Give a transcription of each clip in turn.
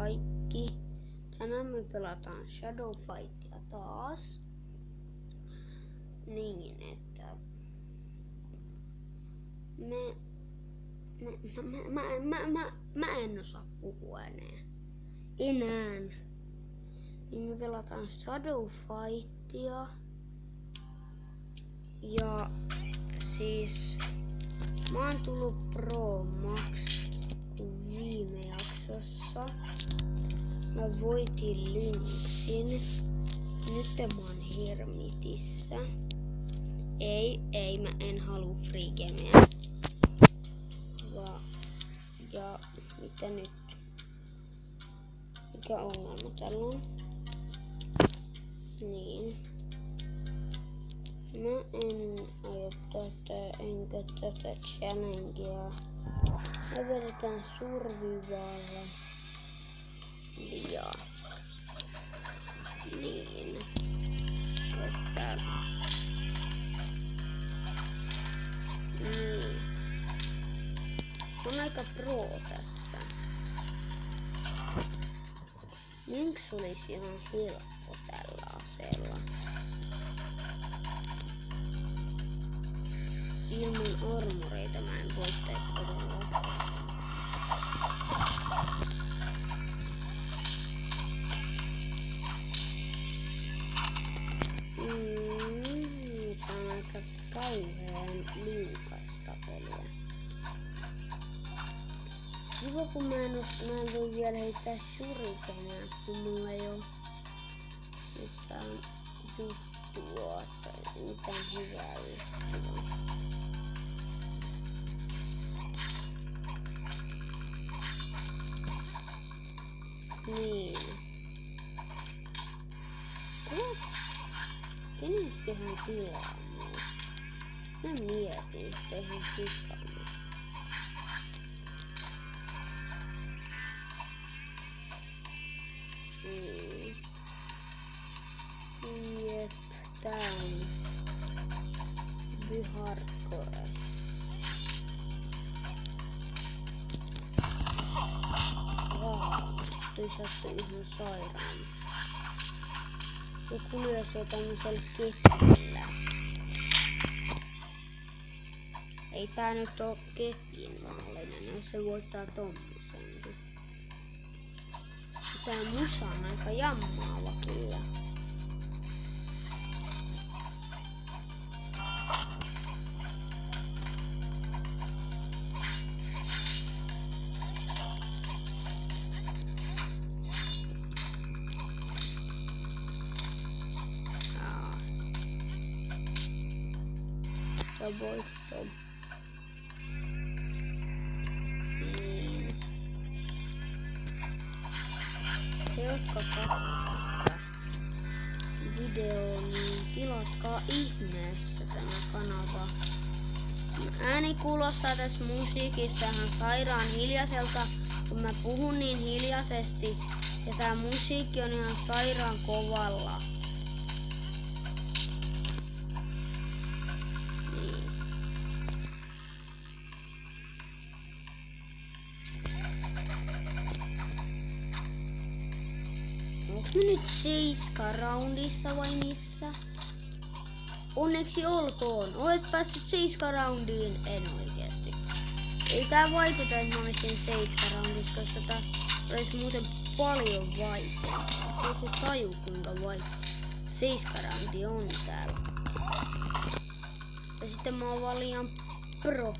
kaikki. Tänään me pelataan Shadow Fightia taas. Niin, että mä en osaa puhua enää. Niin me pelataan Shadow Fightia. Ja siis mä oon tullut Pro Max kuin viime jaksossa. Mä voitin Lynxin. Nyt mä oon Hermitissä. Ei, mä en halua free gameä. Ja mitä nyt? Mikä ongelma tällä on? Niin. Mä en aio tätä, enkä tätä challengea. Me vedetään survivalia. Niin. Että niin. On aika pro tässä. Lynx olisi ihan helppo tällä aseella. Ilman armoreita mä en voi todella. Tää on aika kauhean liukasta peliä. Kiva kun mä en voi vielä heittää shurikenää, kun mulla ei oo mitään juttua tai mitään hyvää yhtään. Niin. Kenetköhän tilaa mua? Mä mietin sitä ihan sikana. Jep, tää on hardcore. Toi sattui ihan sairaan. Joku lyö se tämmöisellä kepillä. Ei tää nyt oo kepin mallinen, jos se voittaa tommosenkin. Tää musa on aika jammaava kyllä. Voitto. Niin. Te jotka katsotte videoon, niin tilatkaa ihmeessä tämä kanava. Ääni kuulostaa tässä musiikissa ihan sairaan hiljaiselta, kun mä puhun niin hiljaisesti. Ja tää musiikki on ihan sairaan kovalla. Onks mä nyt 7 roundissa vai missä? Onneksi olkoon. Olet päässyt 7 roundiin. En oikeesti. Ei tää vaikuta, että mä olisin 7 roundissa, koska tää olisi muuten paljon vaikeampaa. Joku taju kuinka vaikea 7 roundia on täällä. Ja sitten mä oon vaan liian pro.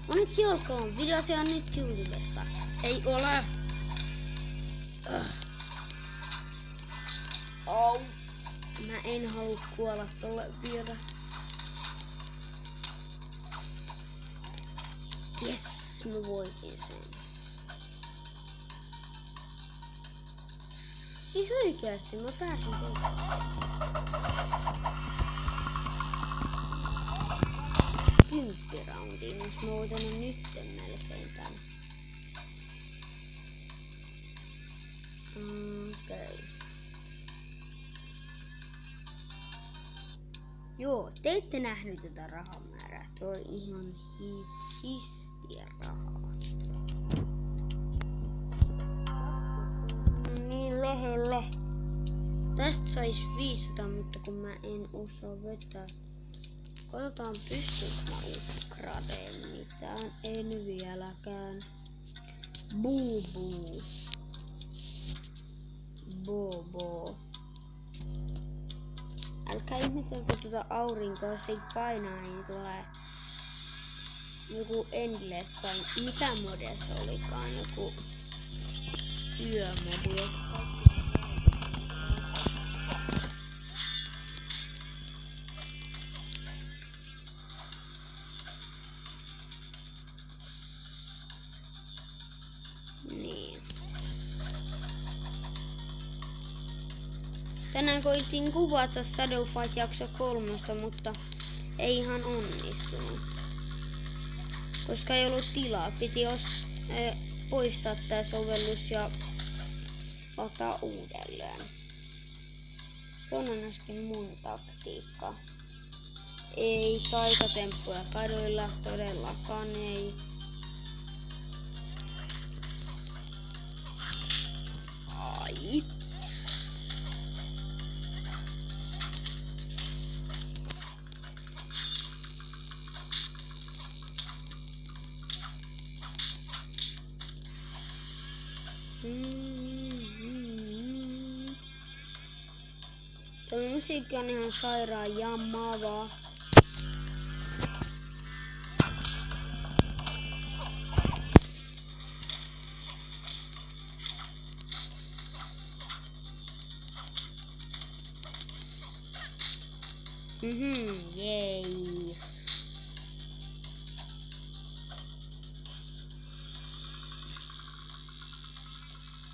Onneksi olkoon, videosia on nyt YouTubessa. Ei ole. Au. Mä en halua kuolla tolle vielä. Jes, mä voitin sen. Siis oikeasti mä pääsin voittamaan. 10 roundia, jos mä voitanut nytten melkein tän. Okei. Joo, te ette nähnyt tätä rahamäärää. Tuo on ihan hitsistiä rahaa. Niin lähellä. Tästä sais 500, mutta kun mä en osaa vetää. Katsotaan pystyykö mä upgradeen mitään. En vieläkään. Bubu. Bobo. Älkää ihmetelkö tuota aurinkoa, jos ei painaa, niin tulee joku endless tai mitä mode se olikaan, joku yömodi. Niin. Tänään koitin kuvata Shadow Fight jakso 3, mutta ei ihan onnistunut. Koska ei ollut tilaa. Piti poistaa tää sovellus ja ottaa uudelleen. Se on äsken mun taktiikka. Ei taikatemppuja kaduilla, todellakaan ei. Ai. Tuo musiikki on ihan sairaan jammavaa. Jei.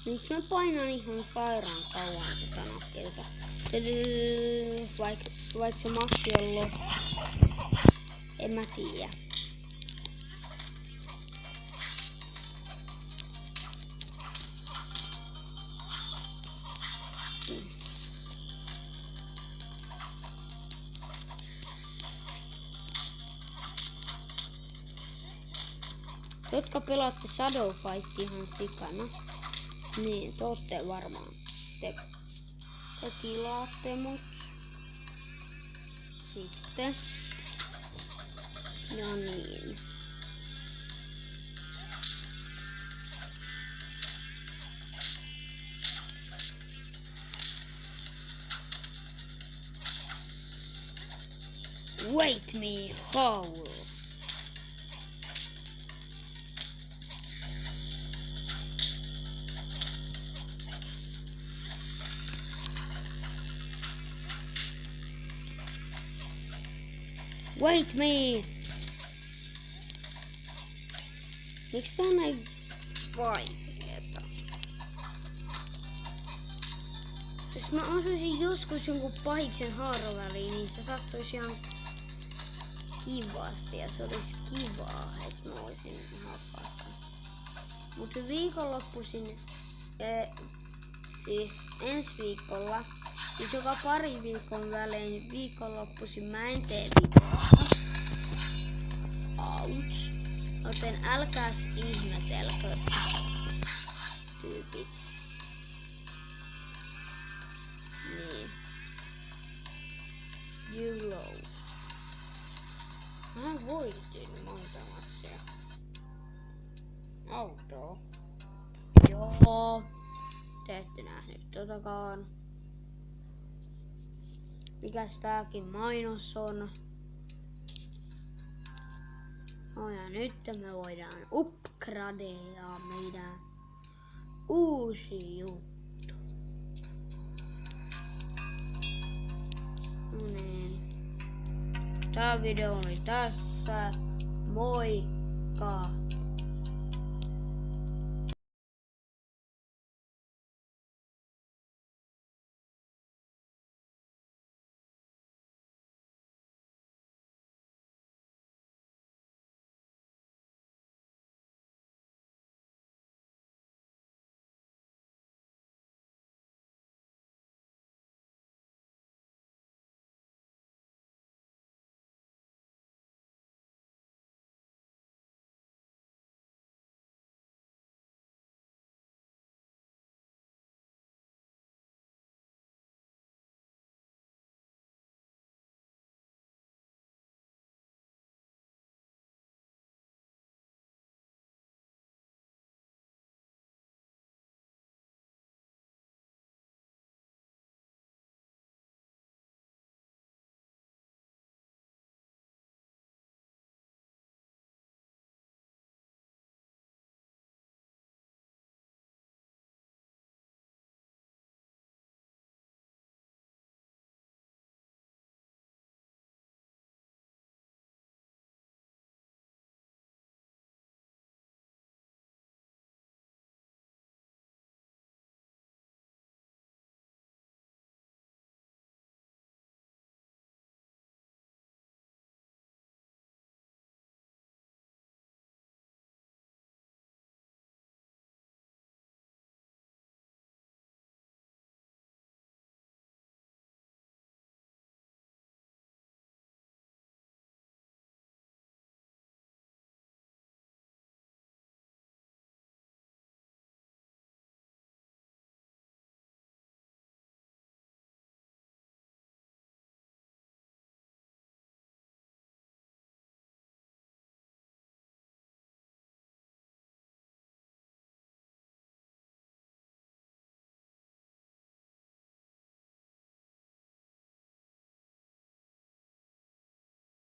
Nyt mä painan ihan sairaan kauan tätä nappilta. Vaikka se maksi on loppu. En mä tiedä. Jotka pelaatte Shadow Fight ihan sikana. Niin, te ootte varmaan. Te tilaatte mut. Sitten. No niin. Wait me, Howl. Wait me! Miksi tää on näin vaikeeta? Jos mä osuisin joskus jonkun pahiksen haaroväliin, niin se sattuisi ihan kivasti ja se olisi kivaa, että mä voisin hakata. Mutta viikonloppuisin, siis ensi viikolla, siis joka pari viikon välein viikonloppuisin mä en tee videoa. Ouch. Joten älkääs ihmetelkö, tyypit. Niin. You lost. Mä voitin monta matsia. Auto. Joo. Te ette nähnyt totakaan. Mikäs tääkin mainos on? No ja nyt me voidaan upgradea meidän uusi juttu. No niin. Tää video oli tässä. Moikka!